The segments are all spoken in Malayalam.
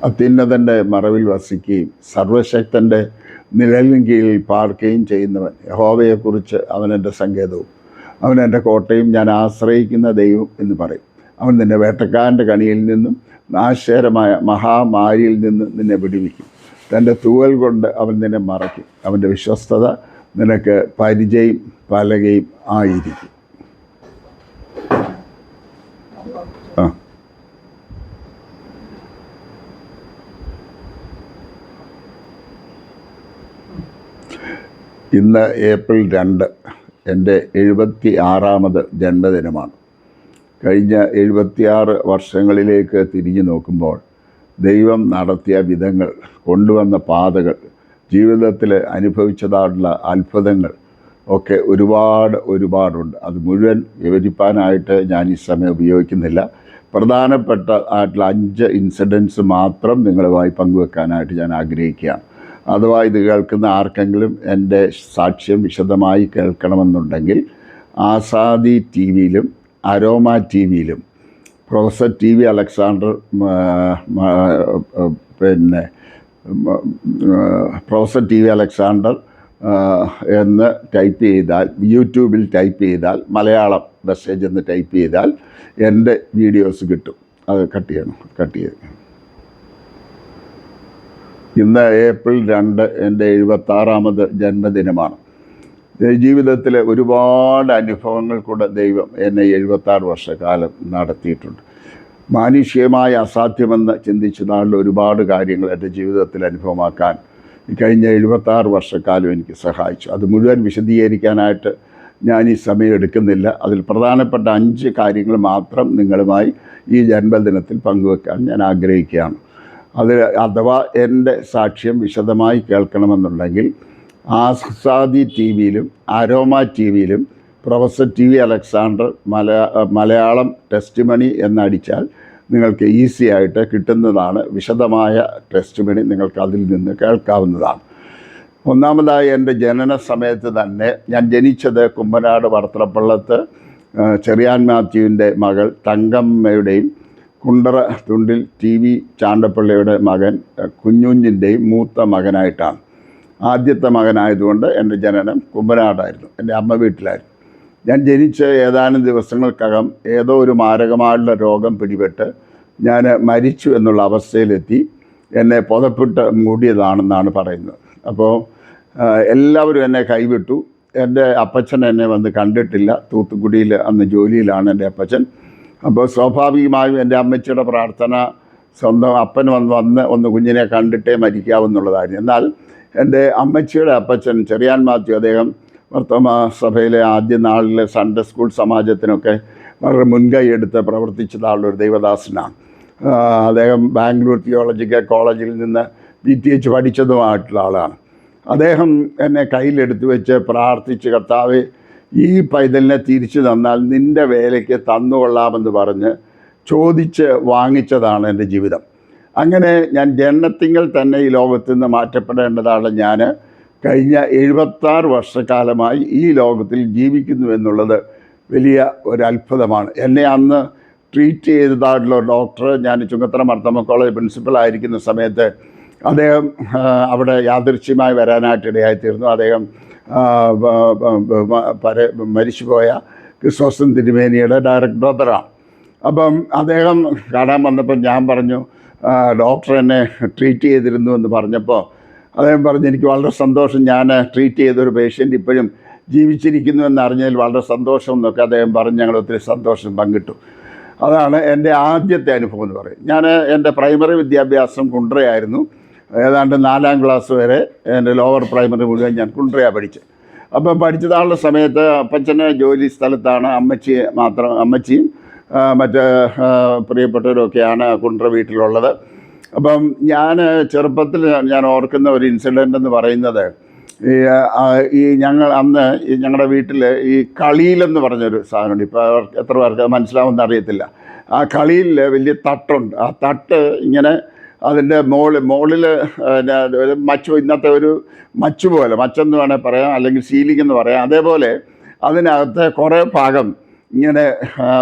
അത്യുന്നതൻ്റെ മറവിൽ വസിക്കുകയും സർവശക്തൻ്റെ നിഴലിൻ കീഴിൽ പാർക്കുകയും ചെയ്യുന്നവൻ. യഹോവയെക്കുറിച്ച് അവൻ എൻ്റെ സങ്കേതവും അവൻ എൻ്റെ കോട്ടയും ഞാൻ ആശ്രയിക്കുന്ന ദൈവം എന്ന് പറയും. അവൻ നിന്നെ വേട്ടക്കാരൻ്റെ കണിയിൽ നിന്നും നാശകരമായ മഹാമാരിയിൽ നിന്ന് നിന്നെ വിടുവിക്കും. തൻ്റെ തൂവൽ കൊണ്ട് അവൻ നിന്നെ മറയ്ക്കും. അവൻ്റെ വിശ്വസ്തത നിനക്ക് പരിചയും പലകയും ആയിരിക്കും. ഇന്ന് ഏപ്രിൽ 2 എൻ്റെ 76ാമത് ജന്മദിനമാണ്. കഴിഞ്ഞ 76 വർഷങ്ങളിലേക്ക് തിരിഞ്ഞു നോക്കുമ്പോൾ ദൈവം നടത്തിയ വിധങ്ങൾ, കൊണ്ടുവന്ന പാതകൾ, ജീവിതത്തിൽ അനുഭവിച്ചതായിട്ടുള്ള അത്ഭുതങ്ങൾ ഒക്കെ ഒരുപാടുണ്ട്. അത് മുഴുവൻ വിവരിപ്പാനായിട്ട് ഞാൻ ഈ സമയം ഉപയോഗിക്കുന്നില്ല. പ്രധാനപ്പെട്ട ആയിട്ടുള്ള 5 ഇൻസിഡൻസ് മാത്രം നിങ്ങളുമായി പങ്കുവെക്കാനായിട്ട് ഞാൻ ആഗ്രഹിക്കുകയാണ്. അഥവാ ഇത് കേൾക്കുന്ന ആർക്കെങ്കിലും എൻ്റെ സാക്ഷ്യം വിശദമായി കേൾക്കണമെന്നുണ്ടെങ്കിൽ ആസാദി ടി വിയിലും അരോമ ടി വിയിലും professor T V Alexander professor T V Alexander എന്ന് ടൈപ്പ് ചെയ്താൽ, യൂട്യൂബിൽ ടൈപ്പ് ചെയ്താൽ, മലയാളം മെസ്സേജ് എന്ന് ടൈപ്പ് ചെയ്താൽ എൻ്റെ വീഡിയോസ് കിട്ടും. അത് കട്ട് ചെയ്ത് ഇന്ന് ഏപ്രിൽ 2 എൻ്റെ 76ാമത് ജന്മദിനമാണ്. ജീവിതത്തിലെ ഒരുപാട് അനുഭവങ്ങൾ കൂടെ ദൈവം എന്നെ 76 വർഷക്കാലം നടത്തിയിട്ടുണ്ട്. മാനുഷികമായ അസാധ്യമെന്ന് ചിന്തിച്ചതായുള്ള ഒരുപാട് കാര്യങ്ങൾ എൻ്റെ ജീവിതത്തിൽ അനുഭവമാക്കാൻ കഴിഞ്ഞ 76 വർഷക്കാലം എനിക്ക് സഹായിച്ചു. അത് മുഴുവൻ വിശദീകരിക്കാനായിട്ട് ഞാൻ ഈ സമയം എടുക്കുന്നില്ല. അതിൽ പ്രധാനപ്പെട്ട 5 കാര്യങ്ങൾ മാത്രം നിങ്ങളുമായി ഈ ജന്മദിനത്തിൽ പങ്കുവെക്കാൻ ഞാൻ ആഗ്രഹിക്കുകയാണ്. അഥവാ എൻ്റെ സാക്ഷ്യം വിശദമായി കേൾക്കണമെന്നുണ്ടെങ്കിൽ ആസാദി ടി വിയിലും അരോമ ടി വിയിലും professor T V Alexander Malayalam testimony എന്നടിച്ചാൽ നിങ്ങൾക്ക് ഈസി ആയിട്ട് കിട്ടുന്നതാണ്. വിശദമായ ടെസ്റ്റിമണി നിങ്ങൾക്ക് അതിൽ നിന്ന് കേൾക്കാവുന്നതാണ്. ഒന്നാമതായി എൻ്റെ ജനന സമയത്ത് തന്നെ, ഞാൻ ജനിച്ചത് കുമ്പനാട് വർത്രപ്പള്ളത്ത് ചെറിയാൻ മാത്യുവിൻ്റെ മകൾ തങ്കമ്മയുടെയും കുണ്ടറ തുണ്ടിൽ ടി വി ചാണ്ടപ്പള്ളിയുടെ മകൻ കുഞ്ഞുഞ്ഞിൻ്റെയും മൂത്ത മകനായിട്ടാണ്. ആദ്യത്തെ മകനായതുകൊണ്ട് എൻ്റെ ജനനം കുമ്പനാടായിരുന്നു, എൻ്റെ അമ്മ വീട്ടിലായിരുന്നു. ഞാൻ ജനിച്ച് ഏതാനും ദിവസങ്ങൾക്കകം ഏതോ ഒരു മാരകമായുള്ള രോഗം പിടിപെട്ട് ഞാൻ മരിച്ചു എന്നുള്ള അവസ്ഥയിലെത്തി. എന്നെ പുതപ്പിട്ട് മൂടിയതാണെന്നാണ് പറയുന്നത്. അപ്പോൾ എല്ലാവരും എന്നെ കൈവിട്ടു. എൻ്റെ അപ്പച്ചൻ എന്നെ വന്ന് കണ്ടിട്ടില്ല. തൂത്തുക്കുടിയിൽ അന്ന് ജോലിയിലാണ് എൻ്റെ അപ്പച്ചൻ. അപ്പോൾ സ്വാഭാവികമായും എൻ്റെ അമ്മച്ചിയുടെ പ്രാർത്ഥന സ്വന്തം അപ്പൻ വന്ന് ഒന്ന് കുഞ്ഞിനെ കണ്ടിട്ടേ മരിക്കാവുന്നുള്ളതായിരുന്നു. എന്നാൽ എൻ്റെ അമ്മച്ചിയുടെ അപ്പച്ചൻ ചെറിയാൻ മാത്യു, അദ്ദേഹം വർത്തമാന സഭയിലെ ആദ്യ നാളിലെ സൺഡേ സ്കൂൾ സമാജത്തിനൊക്കെ വളരെ മുൻകൈ എടുത്ത് പ്രവർത്തിച്ചതാളുള്ളൊരു ദൈവദാസനാണ്. അദ്ദേഹം ബാംഗ്ലൂർ തിയോളജിക്കൽ കോളേജിൽ നിന്ന് PTH പഠിച്ചതുമായിട്ടുള്ള ആളാണ്. അദ്ദേഹം എന്നെ കയ്യിലെടുത്ത് വെച്ച് പ്രാർത്ഥിച്ച്, കർത്താവേ, ഈ പൈതലിനെ തിരിച്ചു തന്നാൽ നിൻ്റെ വേലയ്ക്ക് തന്നുകൊള്ളാമെന്ന് പറഞ്ഞ് ചോദിച്ച് വാങ്ങിച്ചതാണ് എൻ്റെ ജീവിതം. അങ്ങനെ ഞാൻ ജനനത്തിങ്കൽ തന്നെ ഈ ലോകത്തു നിന്ന് മാറ്റപ്പെടേണ്ടതാണ്. ഞാൻ കഴിഞ്ഞ 76 വർഷക്കാലമായി ഈ ലോകത്തിൽ ജീവിക്കുന്നു എന്നുള്ളത് വലിയ ഒരു അത്ഭുതമാണ്. എന്നെ അന്ന് ട്രീറ്റ് ചെയ്തതായിട്ടുള്ള ഡോക്ടർ, ഞാൻ ചുങ്കത്തറ മാർത്തോമാ കോളേജ് പ്രിൻസിപ്പളായിരിക്കുന്ന സമയത്ത് അദ്ദേഹം അവിടെ യാദൃച്ഛ്യമായി വരാനായിട്ടിടയായിത്തീർന്നു. അദ്ദേഹം മരിച്ചുപോയ ക്രിസ്തോസ്റ്റൻ തിരുമേനിയുടെ ഡയറക്ട് ബ്രദറാണ്. അപ്പം അദ്ദേഹം കാണാൻ വന്നപ്പോൾ ഞാൻ പറഞ്ഞു, ഡോക്ടർ എന്നെ ട്രീറ്റ് ചെയ്തിരുന്നു എന്ന് പറഞ്ഞപ്പോൾ അദ്ദേഹം പറഞ്ഞു, എനിക്ക് വളരെ സന്തോഷം, ഞാൻ ട്രീറ്റ് ചെയ്തൊരു പേഷ്യൻ്റ് ഇപ്പോഴും ജീവിച്ചിരിക്കുന്നു എന്നറിഞ്ഞതിൽ വളരെ സന്തോഷം എന്നൊക്കെ അദ്ദേഹം പറഞ്ഞ് ഞങ്ങൾ ഒത്തിരി സന്തോഷം പങ്കിട്ടു. അതാണ് എൻ്റെ ആദ്യത്തെ അനുഭവം എന്ന് പറയും. ഞാൻ എൻ്റെ പ്രൈമറി വിദ്യാഭ്യാസം കുണ്ട്രയായിരുന്നു. ഏതാണ്ട് 4ാം ക്ലാസ് വരെ എൻ്റെ ലോവർ പ്രൈമറി മുഴുവൻ ഞാൻ കുണ്ട്രയാണ് പഠിച്ചത്. അപ്പം പഠിച്ചതാളുടെ സമയത്ത് അപ്പച്ചന് ജോലി സ്ഥലത്താണ്, അമ്മച്ചിയും മറ്റ് പ്രിയപ്പെട്ടവരൊക്കെയാണ് കുണ്ട്ര വീട്ടിലുള്ളത്. അപ്പം ഞാൻ ചെറുപ്പത്തിൽ ഞാൻ ഓർക്കുന്ന ഒരു ഇൻസിഡൻ്റ് എന്ന് പറയുന്നത്, ഞങ്ങളുടെ വീട്ടിൽ ഈ കളിയിലെന്ന് പറഞ്ഞൊരു സാധനമുണ്ട്. ഇപ്പോൾ എത്ര പേർക്ക് മനസ്സിലാവുമെന്ന് അറിയത്തില്ല. ആ കളിയിൽ വലിയ തട്ടുണ്ട്. ആ തട്ട് ഇങ്ങനെ അതിൻ്റെ മുകളിൽ ഇന്നത്തെ ഒരു മച്ച് പോലെ, മച്ചെന്ന് വേണമെങ്കിൽ പറയാം, അല്ലെങ്കിൽ സീലിംഗ് എന്ന് പറയാം. അതേപോലെ അതിനകത്ത് കുറേ ഭാഗം ഇങ്ങനെ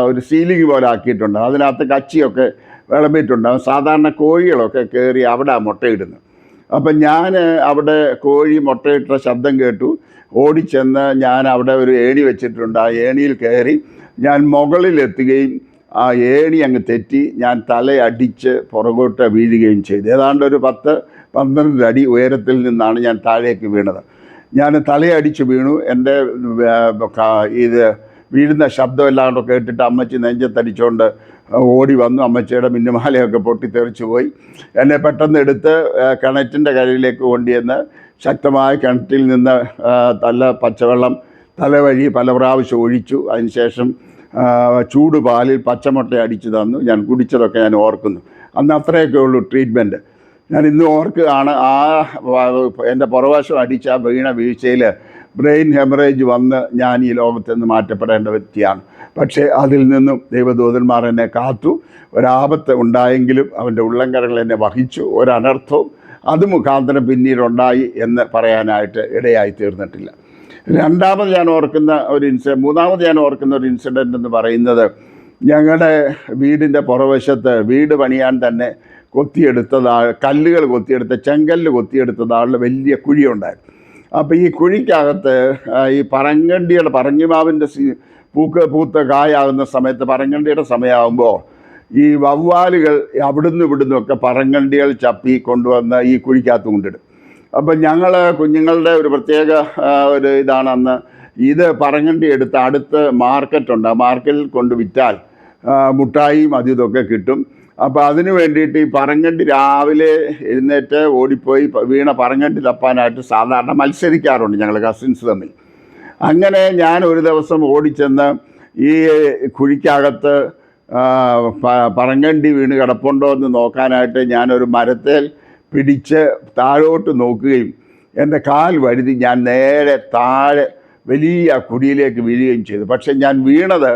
ഒരു സീലിംഗ് പോലെ ആക്കിയിട്ടുണ്ട്. അതിനകത്ത് കച്ചിയൊക്കെ വിളമ്പിയിട്ടുണ്ടാകും. സാധാരണ കോഴികളൊക്കെ കയറി അവിടെ മുട്ടയിടുന്നു. അപ്പം ഞാൻ അവിടെ കോഴി മുട്ടയിട്ട ശബ്ദം കേട്ടു. ഓടിച്ചെന്ന് ഞാൻ അവിടെ ഒരു ഏണി വെച്ചിട്ടുണ്ട്. ആ ഏണിയിൽ കയറി ഞാൻ മുകളിലെത്തുകയും ആ ഏണി അങ്ങ് തെറ്റി ഞാൻ തലയടിച്ച് പുറകോട്ട് വീഴുകയും ചെയ്തു. ഏതാണ്ട് ഒരു 10-12 അടി ഉയരത്തിൽ നിന്നാണ് ഞാൻ താഴേക്ക് വീണത്. ഞാൻ തലയടിച്ച് വീണു. എൻ്റെ ഇത് വീഴുന്ന ശബ്ദം എല്ലാം കേട്ടിട്ട് അമ്മച്ചി നെഞ്ചത്തടിച്ചുകൊണ്ട് ഓടി വന്നു. അമ്മച്ചിയുടെ മിന്നുമാലയൊക്കെ പൊട്ടിത്തെറിച്ച് പോയി. എന്നെ പെട്ടെന്ന് എടുത്ത് കിണറ്റിൻ്റെ കരയിലേക്ക് കൊണ്ടുവന്ന് ശക്തമായ കിണറ്റിൽ നിന്ന് പച്ചവെള്ളം തലവഴി പല പ്രാവശ്യം ഒഴിച്ചു. അതിനുശേഷം ചൂട് പാലിൽ പച്ചമുട്ട അടിച്ചു തന്നു. ഞാൻ കുടിച്ചതൊക്കെ ഞാൻ ഓർക്കുന്നു. അന്ന് അത്രയൊക്കെ ഉള്ളൂ ട്രീറ്റ്മെൻറ്റ്. ഞാൻ ഇന്ന് ഓർക്കുകയാണ്, ആ എൻ്റെ പുറവശം അടിച്ച വീണ വീഴ്ചയിൽ ബ്രെയിൻ ഹെമറേജ് വന്ന് ഞാൻ ഈ ലോകത്ത് നിന്ന് മാറ്റപ്പെടേണ്ട വ്യക്തിയാണ്. പക്ഷേ അതിൽ നിന്നും ദൈവദൂതന്മാർ എന്നെ കാത്തു. ഒരാപത്ത് ഉണ്ടായെങ്കിലും അവൻ്റെ ഉള്ളംകരങ്ങൾ എന്നെ വഹിച്ചു. ഒരനർത്ഥവും അത് മുഖാന്തരം പിന്നീടുണ്ടായി എന്ന് പറയാനായിട്ട് ഇടയായി തീർന്നിട്ടില്ല. മൂന്നാമത് ഞാൻ ഓർക്കുന്ന ഒരു ഇൻസിഡൻ്റ് എന്ന് പറയുന്നത്, ഞങ്ങളുടെ വീടിൻ്റെ പുറവശത്ത് വീട് പണിയാൻ തന്നെ കല്ലുകൾ കൊത്തിയെടുത്ത ചെങ്കല്ല് കൊത്തിയെടുത്തതാളുടെ വലിയ കുഴിയുണ്ടായിരുന്നു. അപ്പോൾ ഈ കുഴിക്കകത്ത് ഈ പറങ്ങിമാവിൻ്റെ പൂത്ത കായാകുന്ന സമയത്ത്, പറങ്ങണ്ടിയുടെ സമയമാകുമ്പോൾ ഈ വവ്വാലുകൾ അവിടുന്ന് ഇവിടുന്നൊക്കെ പറങ്ങണ്ടികൾ ചപ്പി കൊണ്ടുവന്ന് ഈ കുഴിക്കകത്ത് കൊണ്ടിടും. അപ്പം ഞങ്ങൾ കുഞ്ഞുങ്ങളുടെ ഒരു പ്രത്യേക ഒരു ഇതാണ് അന്ന്. ഇത് പറങ്ങണ്ടി എടുത്ത് അടുത്ത് മാർക്കറ്റുണ്ട്. ആ മാർക്കറ്റിൽ കൊണ്ട് വിറ്റാൽ മുട്ടായിയും അതും ഇതൊക്കെ കിട്ടും. അപ്പോൾ അതിന് വേണ്ടിയിട്ട് ഈ പറങ്ങണ്ടി രാവിലെ എഴുന്നേറ്റ് ഓടിപ്പോയി വീണ പറങ്ങണ്ടി തപ്പാനായിട്ട് സാധാരണ മത്സരിക്കാറുണ്ട് ഞങ്ങൾ കസിൻസ് തമ്മിൽ. അങ്ങനെ ഞാൻ ഒരു ദിവസം ഓടിച്ചെന്ന് ഈ കുഴിക്കകത്ത് പറങ്ങണ്ടി വീണ് കിടപ്പുണ്ടോ എന്ന് നോക്കാനായിട്ട് ഞാനൊരു മരത്തേൽ പിടിച്ച് താഴോട്ട് നോക്കുകയും എൻ്റെ കാൽ വഴുതി ഞാൻ നേരെ താഴെ വലിയ കുഴിയിലേക്ക് വീഴുകയും ചെയ്തു. പക്ഷെ ഞാൻ വീണത്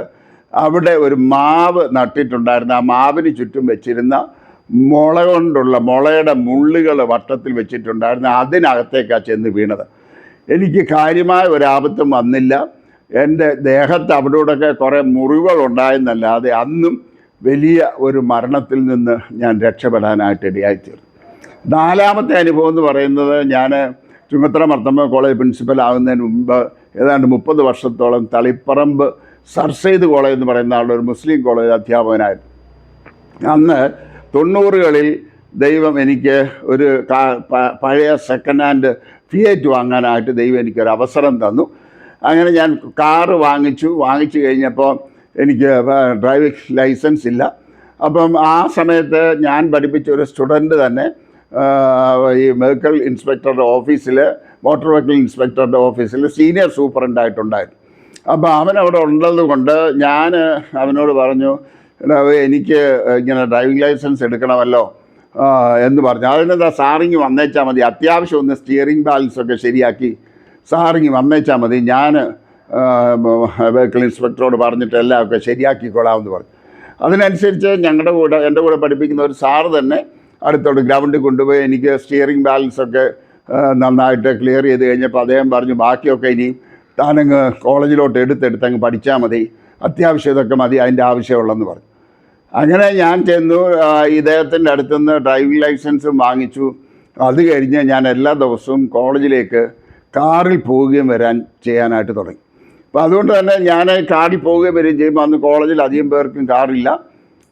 അവിടെ ഒരു മാവ് നട്ടിട്ടുണ്ടായിരുന്നു. ആ മാവിന് ചുറ്റും വെച്ചിരുന്ന മുളയുടെ മുള്ളുകൾ വട്ടത്തിൽ വെച്ചിട്ടുണ്ടായിരുന്നു. അതിനകത്തേക്കാണ് ചെന്ന് വീണത്. എനിക്ക് കാര്യമായ ഒരാപത്തും വന്നില്ല. എൻ്റെ ദേഹത്ത് അവിടെയൊക്കെ കുറേ മുറിവുകളുണ്ടായെന്നല്ലാതെ അന്നും വലിയ ഒരു മരണത്തിൽ നിന്ന് ഞാൻ രക്ഷപ്പെടാനായിട്ട് ഇടയായിത്തീർന്നു. നാലാമത്തെ അനുഭവം എന്ന് പറയുന്നത്, ഞാൻ ചുങ്കത്തറ മർത്തമ്മ കോളേജ് പ്രിൻസിപ്പൽ ആകുന്നതിന് മുമ്പ് ഏതാണ്ട് 30 വർഷത്തോളം തളിപ്പറമ്പ് സർ സെയ്ദ് കോളേജ് എന്ന് പറയുന്ന ആളുടെ ഒരു മുസ്ലിം കോളേജ് അധ്യാപകനായിരുന്നു. അന്ന് 90കളിൽ ദൈവം എനിക്ക് ഒരു പഴയ സെക്കൻഡ് ഹാൻഡ് ഫിയറ്റ് വാങ്ങാനായിട്ട് ദൈവം എനിക്കൊരു അവസരം തന്നു. അങ്ങനെ ഞാൻ കാറ് വാങ്ങിച്ചു കഴിഞ്ഞപ്പോൾ എനിക്ക് ഡ്രൈവിംഗ് ലൈസൻസ് ഇല്ല. അപ്പം ആ സമയത്ത് ഞാൻ പഠിപ്പിച്ച ഒരു സ്റ്റുഡൻറ്റ് തന്നെ ഈ വെഹിക്കിൾ ഇൻസ്പെക്ടറുടെ ഓഫീസിൽ, മോട്ടോർ വെഹിക്കിൾ ഇൻസ്പെക്ടറുടെ ഓഫീസിൽ സീനിയർ സൂപ്രണ്ടായിട്ടുണ്ടായിരുന്നു. അപ്പോൾ അവനവിടെ ഉള്ളത് കൊണ്ട് ഞാൻ അവനോട് പറഞ്ഞു, എനിക്ക് ഇങ്ങനെ ഡ്രൈവിംഗ് ലൈസൻസ് എടുക്കണമല്ലോ എന്ന് പറഞ്ഞു. അതിനെന്താ സാറിങ് വന്നേച്ചാൽ മതി, അത്യാവശ്യം ഒന്ന് സ്റ്റിയറിംഗ് ബാലൻസൊക്കെ ശരിയാക്കി സാറിങ് വന്നേച്ചാൽ മതി, ഞാൻ വെഹിക്കിൾ ഇൻസ്പെക്ടറോട് പറഞ്ഞിട്ട് എല്ലാം ഒക്കെ ശരിയാക്കിക്കൊള്ളാമെന്ന് പറഞ്ഞു. അതിനനുസരിച്ച് എൻ്റെ കൂടെ പഠിപ്പിക്കുന്ന ഒരു സാറ് തന്നെ അടുത്തോട്ട് ഗ്രൗണ്ടിൽ കൊണ്ടുപോയി എനിക്ക് സ്റ്റിയറിംഗ് ബാലൻസൊക്കെ നന്നായിട്ട് ക്ലിയർ ചെയ്ത് കഴിഞ്ഞപ്പോൾ അദ്ദേഹം പറഞ്ഞു, ബാക്കിയൊക്കെ ഇനി താനങ്ങ് കോളേജിലോട്ട് എടുത്തങ്ങ് പഠിച്ചാൽ മതി, അത്യാവശ്യം ഇതൊക്കെ മതി, അതിൻ്റെ ആവശ്യമുള്ളതെന്ന് പറഞ്ഞു. അങ്ങനെ ഞാൻ ചെന്നു ഇദ്ദേഹത്തിൻ്റെ അടുത്തുനിന്ന് ഡ്രൈവിംഗ് ലൈസൻസും വാങ്ങിച്ചു. അത് കഴിഞ്ഞ് ഞാൻ എല്ലാ ദിവസവും കോളേജിലേക്ക് കാറിൽ പോവുകയും ചെയ്യാനായിട്ട് തുടങ്ങി. അപ്പോൾ അതുകൊണ്ട് തന്നെ ഞാൻ കാറിൽ പോവുകയും വരികയും ചെയ്യുമ്പോൾ അന്ന് കോളേജിൽ അധികം പേർക്കും കാറില്ല,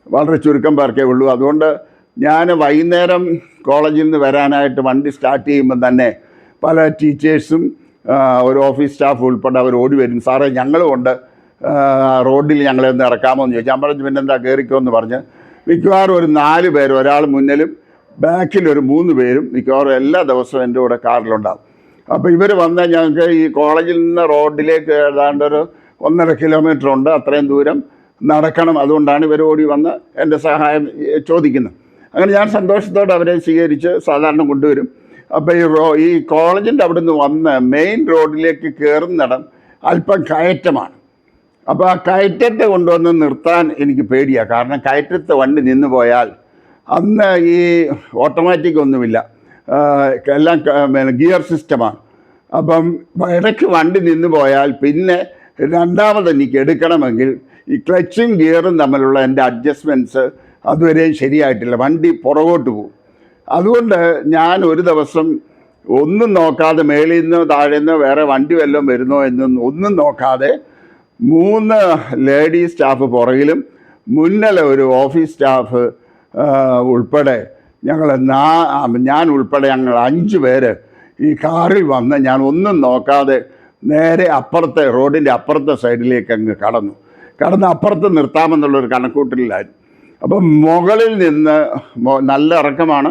വളരെ ചുരുക്കം പേർക്കേ ഉള്ളൂ. അതുകൊണ്ട് ഞാൻ വൈകുന്നേരം കോളേജിൽ നിന്ന് വരാനായിട്ട് വണ്ടി സ്റ്റാർട്ട് ചെയ്യുമ്പം തന്നെ പല ടീച്ചേഴ്സും ഒരു ഓഫീസ് സ്റ്റാഫ് ഉൾപ്പെടെ അവർ ഓടി വരും, സാറേ ഞങ്ങളും ഉണ്ട്, റോഡിൽ ഞങ്ങളെ ഒന്ന് ഇറക്കാമോ എന്ന് ചോദിച്ചു. ഞാൻ പറഞ്ഞു പിന്നെന്താ കയറിക്കോ എന്ന് പറഞ്ഞ് മിക്കവാറും ഒരു 4 പേര്, ഒരാൾ മുന്നിലും ബാക്കിൽ ഒരു 3 പേരും മിക്കവാറും എല്ലാ ദിവസവും എൻ്റെ കൂടെ കാറിലുണ്ടാകും. അപ്പോൾ ഇവർ വന്നാൽ ഞങ്ങൾക്ക് ഈ കോളേജിൽ നിന്ന് റോഡിലേക്ക് ഏതാണ്ട് ഒരു 1.5 കിലോമീറ്റർ ഉണ്ട്, അത്രയും ദൂരം നടക്കണം. അതുകൊണ്ടാണ് ഇവർ ഓടി വന്ന് എൻ്റെ സഹായം ചോദിക്കുന്നത്. അങ്ങനെ ഞാൻ സന്തോഷത്തോടെ അവരെ സ്വീകരിച്ച് സാധാരണ കൊണ്ടുവരും. അപ്പോൾ ഈ കോളേജിൻ്റെ അവിടെ നിന്ന് വന്ന് മെയിൻ റോഡിലേക്ക് കയറുന്നിടം അല്പം കയറ്റമാണ്. അപ്പോൾ ആ കയറ്റത്തെ കൊണ്ടുവന്ന് നിർത്താൻ എനിക്ക് പേടിയാണ്. കാരണം കയറ്റത്തെ വണ്ടി നിന്ന് പോയാൽ അന്ന് ഈ ഓട്ടോമാറ്റിക് ഒന്നുമില്ല, എല്ലാം ഗിയർ സിസ്റ്റമാണ്. അപ്പം ഇടയ്ക്ക് വണ്ടി നിന്ന് പോയാൽ പിന്നെ രണ്ടാമത് എനിക്ക് എടുക്കണമെങ്കിൽ ഈ ക്ലച്ചും ഗിയറും തമ്മിലുള്ള എൻ്റെ അഡ്ജസ്റ്റ്മെൻറ്റ്സ് അതുവരെയും ശരിയായിട്ടില്ല, വണ്ടി പുറകോട്ട് പോകും. അതുകൊണ്ട് ഞാൻ ഒരു ദിവസം ഒന്നും നോക്കാതെ മേളിൽ നിന്ന് താഴെ നിന്ന് വേറെ വണ്ടി വല്ലതും വരുന്നോ എന്നൊന്നും ഒന്നും നോക്കാതെ 3 ലേഡീസ് സ്റ്റാഫ് പുറകിലും മുന്നിലെ ഒരു ഓഫീസ് സ്റ്റാഫ് ഉൾപ്പെടെ ഞാൻ ഉൾപ്പെടെ ഞങ്ങൾ 5 പേര് ഈ കാറിൽ വന്ന് ഞാൻ ഒന്നും നോക്കാതെ നേരെ റോഡിൻ്റെ അപ്പുറത്തെ സൈഡിലേക്ക് അങ്ങ് കടന്ന് അപ്പുറത്ത് നിർത്താമെന്നുള്ളൊരു കണക്കൂട്ടലിലായിരുന്നു. അപ്പം മുകളിൽ നിന്ന് നല്ല ഇറക്കമാണ്,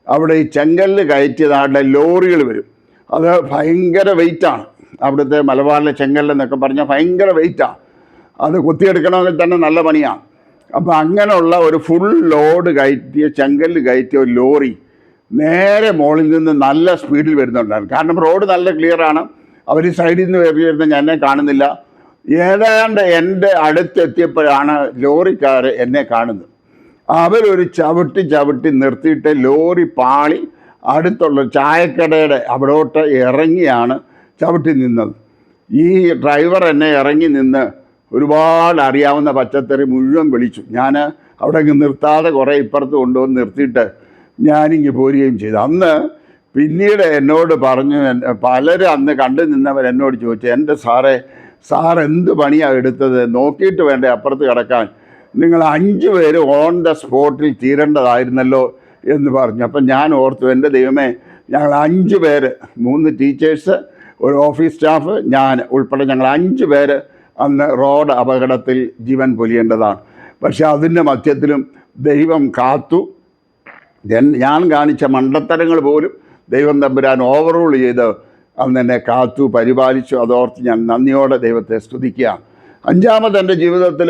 അവിടെ ഈ ചെങ്കല്ല് കയറ്റിയതാണ്ട് ലോറികൾ വരും. അത് ഭയങ്കര വെയിറ്റാണ്. അവിടുത്തെ മലബാറിലെ ചെങ്കല്ലെന്നൊക്കെ പറഞ്ഞാൽ ഭയങ്കര വെയിറ്റാണ്. അത് കുത്തിയെടുക്കണമെങ്കിൽ തന്നെ നല്ല പണിയാണ്. അപ്പോൾ അങ്ങനെയുള്ള ഒരു ഫുൾ ലോഡ് ചെങ്കല്ല് കയറ്റിയ ഒരു ലോറി നേരെ മുകളിൽ നിന്ന് നല്ല സ്പീഡിൽ വരുന്നുണ്ടായിരുന്നു. കാരണം റോഡ് നല്ല ക്ലിയറാണ്. അവർ സൈഡിൽ നിന്ന് വരുന്ന എന്നെ കാണുന്നില്ല. ഏതാണ്ട് എൻ്റെ അടുത്തെത്തിയപ്പോഴാണ് ലോറിക്കാർ എന്നെ കാണുന്നത്. അവരൊരു ചവിട്ടി നിർത്തിയിട്ട് ലോറി പാളി അടുത്തുള്ള ചായക്കടയുടെ അവിടോട്ട് ഇറങ്ങിയാണ് ചവിട്ടി നിന്നത്. ഈ ഡ്രൈവർ എന്നെ ഇറങ്ങി നിന്ന് ഒരുപാട് അറിയാവുന്ന പച്ചക്കറി മുഴുവൻ വിളിച്ചു. ഞാൻ അവിടെ നിർത്താതെ കുറേ ഇപ്പുറത്ത് കൊണ്ടുവന്ന് നിർത്തിയിട്ട് ഞാനിങ്ങ് പോരുകയും ചെയ്തു. അന്ന് പിന്നീട് എന്നോട് പറഞ്ഞു, പലരും അന്ന് കണ്ടു നിന്നവർ എന്നോട് ചോദിച്ചു, എൻ്റെ സാർ എന്ത് പണിയാണ് എടുത്തത്, നോക്കിയിട്ട് വേണ്ടേ അപ്പുറത്ത് കിടക്കാൻ, നിങ്ങൾ 5 പേര് ഓൺ ദ സ്പോട്ടിൽ തീരേണ്ടതായിരുന്നല്ലോ എന്ന് പറഞ്ഞു. അപ്പം ഞാൻ ഓർത്തു, എൻ്റെ ദൈവമേ, ഞങ്ങൾ 5 പേര്, 3 ടീച്ചേഴ്സ്, ഒരു ഓഫീസ് സ്റ്റാഫ്, ഞാൻ ഉൾപ്പെടെ ഞങ്ങൾ 5 പേര് അന്ന് റോഡ് അപകടത്തിൽ ജീവൻ പൊലിയേണ്ടതാണ്. പക്ഷെ അതിൻ്റെ മധ്യത്തിലും ദൈവം കാത്തു. ഞാൻ കാണിച്ച മണ്ടത്തരങ്ങൾ പോലും ദൈവം തമ്പുരാൻ ഓവർറൂൾ ചെയ്ത് അന്ന് എന്നെ കാത്തു പരിപാലിച്ചു. അതോർത്ത് ഞാൻ നന്ദിയോടെ ദൈവത്തെ സ്തുതിക്കുകയാണ്. 5ാമത് എൻ്റെ ജീവിതത്തിൽ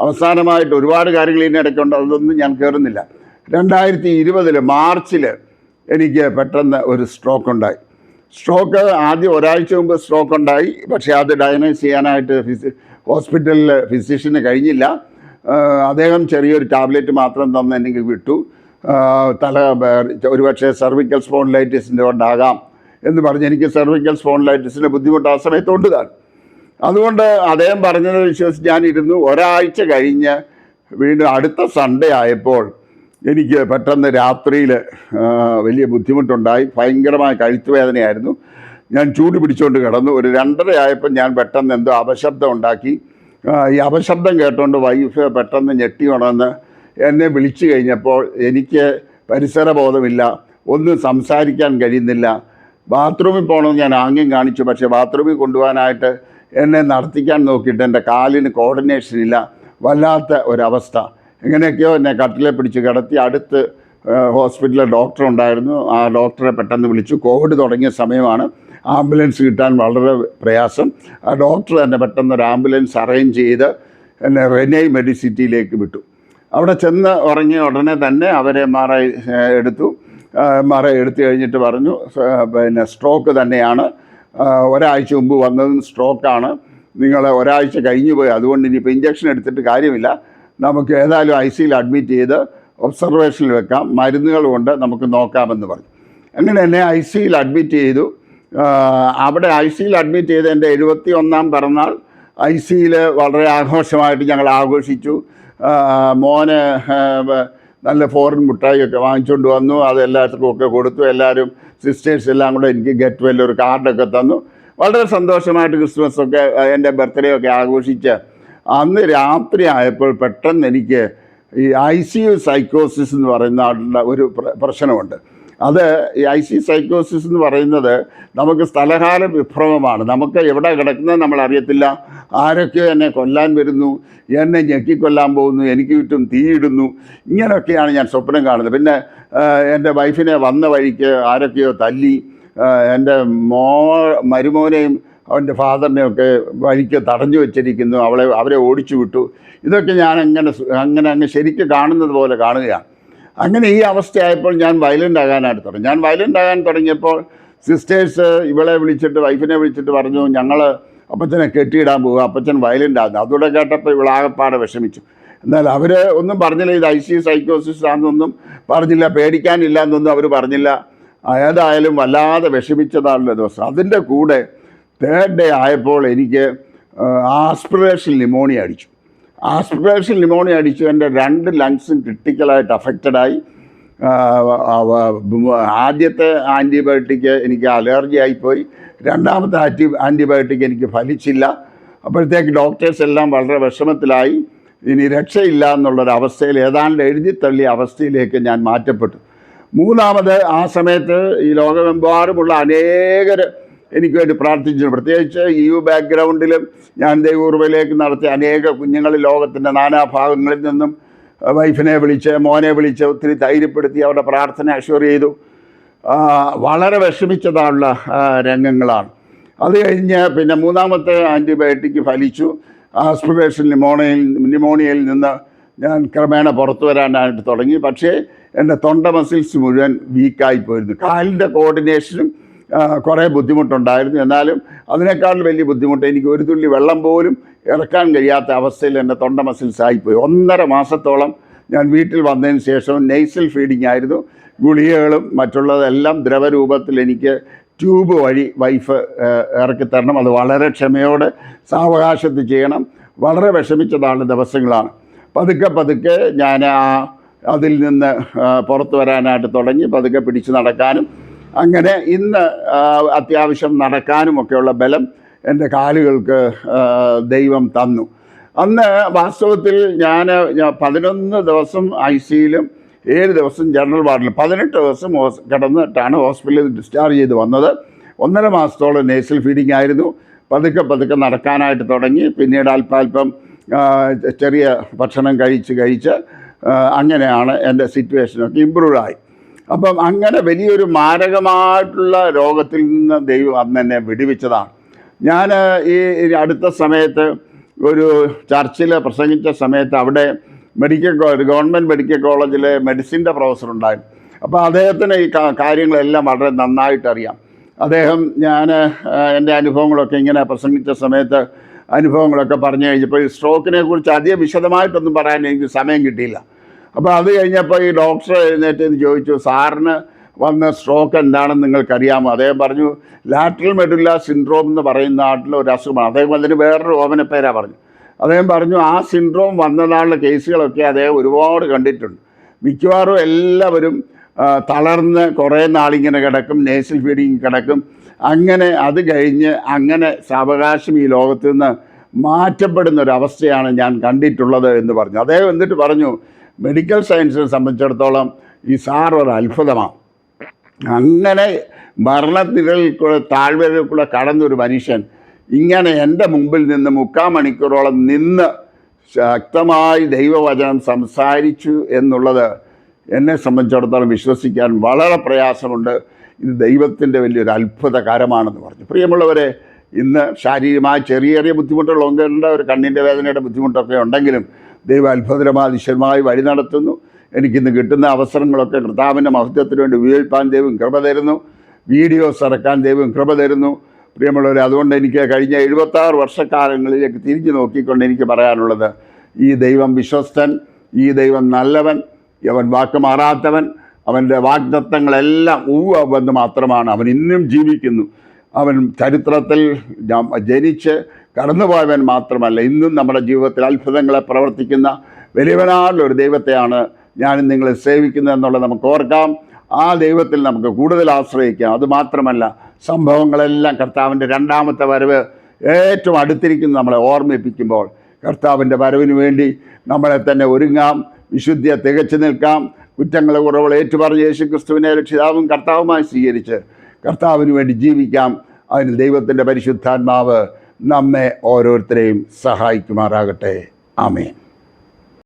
അവസാനമായിട്ട് ഒരുപാട് കാര്യങ്ങൾ ഇതിനിടയ്ക്കുണ്ട്, അതൊന്നും ഞാൻ കയറുന്നില്ല. 2020 മാർച്ചിൽ എനിക്ക് പെട്ടെന്ന് ഒരു സ്ട്രോക്ക് ഉണ്ടായി. ആദ്യം ഒരാഴ്ച മുമ്പ് സ്ട്രോക്ക് ഉണ്ടായി. പക്ഷേ അത് ഡയഗ്നോസ് ചെയ്യാനായിട്ട് ഹോസ്പിറ്റലിൽ ഫിസിഷ്യന് കഴിഞ്ഞില്ല. അദ്ദേഹം ചെറിയൊരു ടാബ്ലറ്റ് മാത്രം തന്ന് എനിക്ക് വിട്ടു. ഒരുപക്ഷെ സെർവിക്കൽ സ്പോണ്ടിലൈറ്റിസിൻ്റെ കൊണ്ടാകാം എന്ന് പറഞ്ഞ് എനിക്ക് സെർവിക്കൽ സ്പോണ്ടിലൈറ്റിസിൻ്റെ ബുദ്ധിമുട്ട് ആ സമയത്തുണ്ട് താൻ. അതുകൊണ്ട് അദ്ദേഹം പറഞ്ഞത് വിശ്വസിച്ച് ഞാനിരുന്നു. ഒരാഴ്ച കഴിഞ്ഞ് വീണ്ടും അടുത്ത സൺഡേ ആയപ്പോൾ എനിക്ക് പെട്ടെന്ന് രാത്രിയിൽ വലിയ ബുദ്ധിമുട്ടുണ്ടായി. ഭയങ്കരമായ കഴുത്തുവേദനയായിരുന്നു. ഞാൻ ചൂട് പിടിച്ചുകൊണ്ട് കിടന്നു. ഒരു 2:30 ആയപ്പോൾ ഞാൻ പെട്ടെന്ന് എന്തോ അപശബ്ദം ഉണ്ടാക്കി. ഈ അപശബ്ദം കേട്ടുകൊണ്ട് വൈഫ് പെട്ടെന്ന് ഞെട്ടി ഉണർന്ന് എന്നെ വിളിച്ചു കഴിഞ്ഞപ്പോൾ എനിക്ക് പരിസരബോധമില്ല, ഒന്നും സംസാരിക്കാൻ കഴിയുന്നില്ല. ബാത്റൂമിൽ പോകണമെന്ന് ഞാൻ ആംഗ്യം കാണിച്ചു. പക്ഷേ ബാത്റൂമിൽ കൊണ്ടുപോകാനായിട്ട് എന്നെ നടത്തിക്കാൻ നോക്കിയിട്ട് എൻ്റെ കാലിന് കോർഡിനേഷൻ ഇല്ല. വല്ലാത്ത ഒരവസ്ഥ. എങ്ങനെയൊക്കെയോ എന്നെ കട്ടിലെ പിടിച്ച് കിടത്തി. അടുത്ത് ഹോസ്പിറ്റലിൽ ഡോക്ടർ ഉണ്ടായിരുന്നു. ആ ഡോക്ടറെ പെട്ടെന്ന് വിളിച്ചു. കോവിഡ് തുടങ്ങിയ സമയമാണ്. ആംബുലൻസ് കിട്ടാൻ വളരെ പ്രയാസം. ആ ഡോക്ടർ തന്നെ പെട്ടെന്നൊരു ആംബുലൻസ് അറേഞ്ച് ചെയ്ത് എന്നെ റെനൈ മെഡിസിറ്റിയിലേക്ക് വിട്ടു. അവിടെ ചെന്ന് ഉറങ്ങിയ ഉടനെ തന്നെ അവരെ MRI എടുത്തു. MRI എടുത്തു കഴിഞ്ഞിട്ട് പറഞ്ഞു, പിന്നെ സ്ട്രോക്ക് തന്നെയാണ്, ഒരാഴ്ച മുമ്പ് വന്നതും സ്ട്രോക്കാണ്, നിങ്ങൾ ഒരാഴ്ച കഴിഞ്ഞു പോയി, അതുകൊണ്ട് ഇനിയിപ്പോൾ ഇഞ്ചക്ഷൻ എടുത്തിട്ട് കാര്യമില്ല, നമുക്ക് ഏതായാലും ICUയിൽ അഡ്മിറ്റ് ചെയ്ത് ഒബ്സർവേഷനിൽ വെക്കാം, മരുന്നുകൾ കൊണ്ട് നമുക്ക് നോക്കാമെന്ന് പറഞ്ഞു. അങ്ങനെ എന്നെ ICUയിൽ അഡ്മിറ്റ് ചെയ്തു. അവിടെ ICUയിൽ അഡ്മിറ്റ് ചെയ്ത് എൻ്റെ 71ാം പിറന്നാൾ ICUയിൽ വളരെ ആഘോഷമായിട്ട് ഞങ്ങൾ ആഘോഷിച്ചു. മോന് നല്ല ഫോറിൻ മിഠായിയൊക്കെ വാങ്ങിച്ചുകൊണ്ട് വന്നു. അത് എല്ലാവർക്കും ഒക്കെ കൊടുത്തു. എല്ലാവരും സിസ്റ്റേഴ്സ് എല്ലാം കൂടെ എനിക്ക് ഗെറ്റ് വെൽ ഒരു കാർഡൊക്കെ തന്നു. വളരെ സന്തോഷമായിട്ട് ക്രിസ്മസൊക്കെ എൻ്റെ ബർത്ത്ഡേ ഒക്കെ ആഘോഷിച്ച് അന്ന് രാത്രി ആയപ്പോൾ പെട്ടെന്ന് എനിക്ക് ഈ ICU സൈക്കോസിസ് എന്ന് പറയുന്ന ഒരു പ്രശ്നമുണ്ട്. അത് ഈ ICU സൈക്കോസിസ് എന്ന് പറയുന്നത് നമുക്ക് സ്ഥലകാല വിഭ്രമമാണ്. നമുക്ക് എവിടെ കിടക്കുന്നത് നമ്മളറിയത്തില്ല. ആരൊക്കെയോ എന്നെ കൊല്ലാൻ വരുന്നു, എന്നെ ഞെക്കിക്കൊല്ലാൻ പോകുന്നു, എനിക്ക് ചുറ്റും തീയിടുന്നു, ഇങ്ങനെയൊക്കെയാണ് ഞാൻ സ്വപ്നം കാണുന്നത്. പിന്നെ എൻ്റെ വൈഫിനെ വന്ന വഴിക്ക് ആരൊക്കെയോ തല്ലി, എൻ്റെ മരുമോനെയും അവൻ്റെ ഫാദറിനെയൊക്കെ വഴിക്ക് തടഞ്ഞു വെച്ചിരിക്കുന്നു, അവരെ ഓടിച്ചു വിട്ടു. ഇതൊക്കെ ഞാൻ അങ്ങ് ശരിക്കും കാണുന്നത് പോലെ കാണുകയാണ്. അങ്ങനെ ഈ അവസ്ഥയായപ്പോൾ ഞാൻ വയലൻ്റ് ആകാനായിട്ട് തുടങ്ങി. ഞാൻ വയലൻ്റ് ആകാൻ തുടങ്ങിയപ്പോൾ സിസ്റ്റേഴ്സ് വൈഫിനെ വിളിച്ചിട്ട് പറഞ്ഞു, ഞങ്ങൾ അപ്പച്ചനെ കെട്ടിയിടാൻ പോകുക, അപ്പച്ചൻ വയലൻ്റ് ആകുന്നു. അതുകൂടെ കേട്ടപ്പോൾ ഇവളാകപ്പാടെ വിഷമിച്ചു. എന്നാൽ അവർ ഒന്നും പറഞ്ഞില്ല, ഇത് ICU സൈക്കോസിസ് ആണെന്നൊന്നും പറഞ്ഞില്ല, പേടിക്കാനില്ല എന്നൊന്നും അവർ പറഞ്ഞില്ല. ഏതായാലും വല്ലാതെ വിഷമിച്ചതാണുള്ള ദിവസം. അതിൻ്റെ കൂടെ 3rd ഡേ ആയപ്പോൾ എനിക്ക് ആസ്പിറേഷൻ ന്യൂമോണിയ അടിച്ചു. ആസ്പിറേഷൻ ന്യൂമോണിയ അടിച്ചു. എൻ്റെ 2 ലങ്സും ക്രിട്ടിക്കലായിട്ട് അഫക്റ്റഡായി. ആദ്യത്തെ ആൻറ്റിബയോട്ടിക്ക് എനിക്ക് അലർജി ആയിപ്പോയി. രണ്ടാമത്തെ ആൻറ്റിബയോട്ടിക് എനിക്ക് ഫലിച്ചില്ല. അപ്പോഴത്തേക്ക് ഡോക്ടേഴ്സ് എല്ലാം വളരെ വിഷമത്തിലായി. ഇനി രക്ഷയില്ല എന്നുള്ളൊരവസ്ഥയിൽ, ഏതാണ്ട് എഴുതിത്തള്ളിയ അവസ്ഥയിലേക്ക് ഞാൻ മാറ്റപ്പെട്ടു. മൂന്നാമത് ആ സമയത്ത് ഈ ലോകമെമ്പാടുമുള്ള അനേകർ എനിക്ക് വേണ്ടി പ്രാർത്ഥിച്ചു. പ്രത്യേകിച്ച് EU ബാക്ക്ഗ്രൗണ്ടിലും ഞാൻ ദൈവകൃപയിലേക്ക് നടത്തിയ അനേക കുഞ്ഞുങ്ങൾ ലോകത്തിൻ്റെ നാനാഭാഗങ്ങളിൽ നിന്നും വൈഫിനെ വിളിച്ച്, മോനെ വിളിച്ച് ഒത്തിരി ധൈര്യപ്പെടുത്തി അവരുടെ പ്രാർത്ഥന അഷ്വർ ചെയ്തു. വളരെ വിഷമിച്ചതാണുള്ള രംഗങ്ങളാണ്. അത് കഴിഞ്ഞ് പിന്നെ മൂന്നാമത്തെ ആൻറ്റിബയോട്ടിക് ഫലിച്ചു. ആസ്പിറേഷൻ ന്യൂമോണിയയിൽ നിന്ന് ഞാൻ ക്രമേണ പുറത്തു വരാനായിട്ട് തുടങ്ങി. പക്ഷേ എൻ്റെ തൊണ്ട മസിൽസ് മുഴുവൻ വീക്കായി പോയിരുന്നു. കാലിൻ്റെ കോർഡിനേഷനും കുറേ ബുദ്ധിമുട്ടുണ്ടായിരുന്നു. എന്നാലും അതിനേക്കാൾ വലിയ ബുദ്ധിമുട്ട് എനിക്ക് ഒരു തുള്ളി വെള്ളം പോലും ഇറക്കാൻ കഴിയാത്ത അവസ്ഥയിൽ എൻ്റെ തൊണ്ട മസിൽസ് ആയിപ്പോയി. 1.5 മാസത്തോളം ഞാൻ വീട്ടിൽ വന്നതിന് ശേഷം നെയ്സൽ ഫീഡിങ് ആയിരുന്നു. ഗുളികകളും മറ്റുള്ളതെല്ലാം ദ്രവരൂപത്തിൽ എനിക്ക് ട്യൂബ് വഴി വൈഫ് ഇറക്കിത്തരണം. അത് വളരെ ക്ഷമയോടെ സാവകാശത്ത് ചെയ്യണം. വളരെ വിഷമിച്ചതാണ് ദിവസങ്ങളാണ്. പതുക്കെ ഞാൻ അതിൽ നിന്ന് പുറത്തു വരാനായിട്ട് തുടങ്ങി. പതുക്കെ പിടിച്ച് നടക്കാനും അങ്ങനെ ഇന്ന് അത്യാവശ്യം നടക്കാനുമൊക്കെയുള്ള ബലം എൻ്റെ കാലുകൾക്ക് ദൈവം തന്നു. അന്ന് വാസ്തവത്തിൽ ഞാൻ 11 ദിവസം ICUയിലും 7 ദിവസം ജനറൽ വാർഡിലും 18 ദിവസം കിടന്നിട്ടാണ് ഹോസ്പിറ്റലിൽ ഡിസ്ചാർജ് ചെയ്ത് വന്നത്. 1.5 മാസത്തോളം നേസൽ ഫീഡിങ് ആയിരുന്നു. പതുക്കെ നടക്കാനായിട്ട് തുടങ്ങി. പിന്നീട് അല്പാൽപ്പം ചെറിയ ഭക്ഷണം കഴിച്ച് അങ്ങനെയാണ് എൻ്റെ സിറ്റുവേഷനൊക്കെ ഇമ്പ്രൂവ് ആയി. അപ്പം അങ്ങനെ വലിയൊരു മാരകമായിട്ടുള്ള രോഗത്തിൽ നിന്ന് ദൈവം അന്ന് എന്നെ വിടുവിച്ചതാണ്. ഞാൻ ഈ അടുത്ത സമയത്ത് ഒരു ചർച്ചിൽ പ്രസംഗിച്ച സമയത്ത് അവിടെ ഗവൺമെൻറ് മെഡിക്കൽ കോളേജിലെ മെഡിസിൻ്റെ പ്രൊഫസർ ഉണ്ടായിരുന്നു. അപ്പോൾ അദ്ദേഹത്തിന് ഈ കാര്യങ്ങളെല്ലാം വളരെ നന്നായിട്ടറിയാം. അദ്ദേഹം എൻ്റെ അനുഭവങ്ങളൊക്കെ ഇങ്ങനെ പ്രസംഗിച്ച സമയത്ത് അനുഭവങ്ങളൊക്കെ പറഞ്ഞു കഴിഞ്ഞപ്പോൾ ഈ സ്ട്രോക്കിനെ കുറിച്ച് അധികം വിശദമായിട്ടൊന്നും പറയാൻ എനിക്ക് സമയം കിട്ടിയില്ല. അപ്പോൾ അത് കഴിഞ്ഞപ്പോൾ ഈ ഡോക്ടർ എഴുന്നേറ്റ് ചോദിച്ചു, സാറിന് വന്ന സ്ട്രോക്ക് എന്താണെന്ന് നിങ്ങൾക്കറിയാമോ? അദ്ദേഹം പറഞ്ഞു, ലാറ്ററൽ മെഡുല്ല സിൻഡ്രോം എന്ന് പറയുന്ന നാട്ടിലെ ഒരു അസുഖമാണ്. അദ്ദേഹം അതിന് വേറൊരു ഓമനപ്പേരാ പറഞ്ഞു. അദ്ദേഹം പറഞ്ഞു ആ സിൻഡ്രോം വന്നതാളുടെ കേസുകളൊക്കെ അദ്ദേഹം ഒരുപാട് കണ്ടിട്ടുണ്ട്. മിക്കവാറും എല്ലാവരും തളർന്ന് കുറേ നാളിങ്ങനെ കിടക്കും, നേസൽ ഫീഡിങ് കിടക്കും. അങ്ങനെ അത് കഴിഞ്ഞ് അങ്ങനെ സാവകാശം ഈ ലോകത്ത് നിന്ന് മാറ്റപ്പെടുന്ന ഒരവസ്ഥയാണ് ഞാൻ കണ്ടിട്ടുള്ളത് എന്ന് പറഞ്ഞു. അദ്ദേഹം എന്നിട്ട് പറഞ്ഞു, മെഡിക്കൽ സയൻസിനെ സംബന്ധിച്ചിടത്തോളം ഈ സാർ ഒരു അത്ഭുതമാണ്. അങ്ങനെ മരണത്തിരളിൽ കൂടെ താഴ്വരയിൽ കൂടെ കടന്നൊരു മനുഷ്യൻ ഇങ്ങനെ എൻ്റെ മുമ്പിൽ നിന്ന് 3/4 മണിക്കൂറോളം നിന്ന് ശക്തമായി ദൈവവചനം സംസാരിച്ചു എന്നുള്ളത് എന്നെ സംബന്ധിച്ചിടത്തോളം വിശ്വസിക്കാൻ വളരെ പ്രയാസമുണ്ട്. ഇത് ദൈവത്തിൻ്റെ വലിയൊരു അത്ഭുതകരമാണെന്ന് പറഞ്ഞു. പ്രിയമുള്ളവരെ, ഇന്ന് ശാരീരികമായ ചെറിയ ബുദ്ധിമുട്ടുകളുണ്ട്. ഒരു കണ്ണിൻ്റെ വേദനയുടെ ബുദ്ധിമുട്ടൊക്കെ ഉണ്ടെങ്കിലും ദൈവം അത്ഭുതമാതിശയമായി വഴി നടത്തുന്നു. എനിക്കിന്ന് കിട്ടുന്ന അവസരങ്ങളൊക്കെ കർത്താവിൻ്റെ മഹത്വത്തിന് വേണ്ടി ഉപയോഗിക്കാൻ ദൈവം കൃപ തരുന്നു. വീഡിയോസ് ഇറക്കാൻ ദൈവം കൃപ തരുന്നു. പ്രിയമുള്ളവരെ, അതുകൊണ്ട് എനിക്ക് കഴിഞ്ഞ 76 വർഷക്കാലങ്ങളിലേക്ക് തിരിഞ്ഞു നോക്കിക്കൊണ്ട് എനിക്ക് പറയാനുള്ളത്, ഈ ദൈവം വിശ്വസ്തൻ, ഈ ദൈവം നല്ലവൻ, അവൻ വാക്ക് മാറാത്തവൻ, അവൻ്റെ വാഗ്ദത്തങ്ങളെല്ലാം വന്ന് മാത്രമാണ്. അവൻ ഇന്നും ജീവിക്കുന്നു. അവൻ ചരിത്രത്തിൽ ജനിച്ച് കടന്നുപോയവൻ മാത്രമല്ല, ഇന്നും നമ്മുടെ ജീവിതത്തിൽ അത്ഭുതങ്ങളെ പ്രവർത്തിക്കുന്ന വലിയവനാളുള്ളൊരു ദൈവത്തെയാണ് ഞാനും നിങ്ങളെ സേവിക്കുന്നത് എന്നുള്ളത് നമുക്ക് ഓർക്കാം. ആ ദൈവത്തിൽ നമുക്ക് കൂടുതൽ ആശ്രയിക്കാം. അതുമാത്രമല്ല, സംഭവങ്ങളെല്ലാം കർത്താവിൻ്റെ 2ാമത്തെ വരവ് ഏറ്റവും അടുത്തിരിക്കുന്ന നമ്മളെ ഓർമ്മിപ്പിക്കുമ്പോൾ കർത്താവിൻ്റെ വരവിന് വേണ്ടി നമ്മളെ തന്നെ ഒരുങ്ങാം, വിശുദ്ധിയെ തികച്ചു നിൽക്കാം, കുറ്റങ്ങളെ കുറവുകൾ ഏറ്റുപറഞ്ഞ് യേശുക്രിസ്തുവിനെ രക്ഷിതാവും കർത്താവുമായി സ്വീകരിച്ച് കർത്താവിന് വേണ്ടി ജീവിക്കാം. അതിന് ദൈവത്തിൻ്റെ പരിശുദ്ധാത്മാവ് നമ്മെ ഓരോരുത്തരെയും സഹായിക്കുമാറാകട്ടെ. ആമേൻ.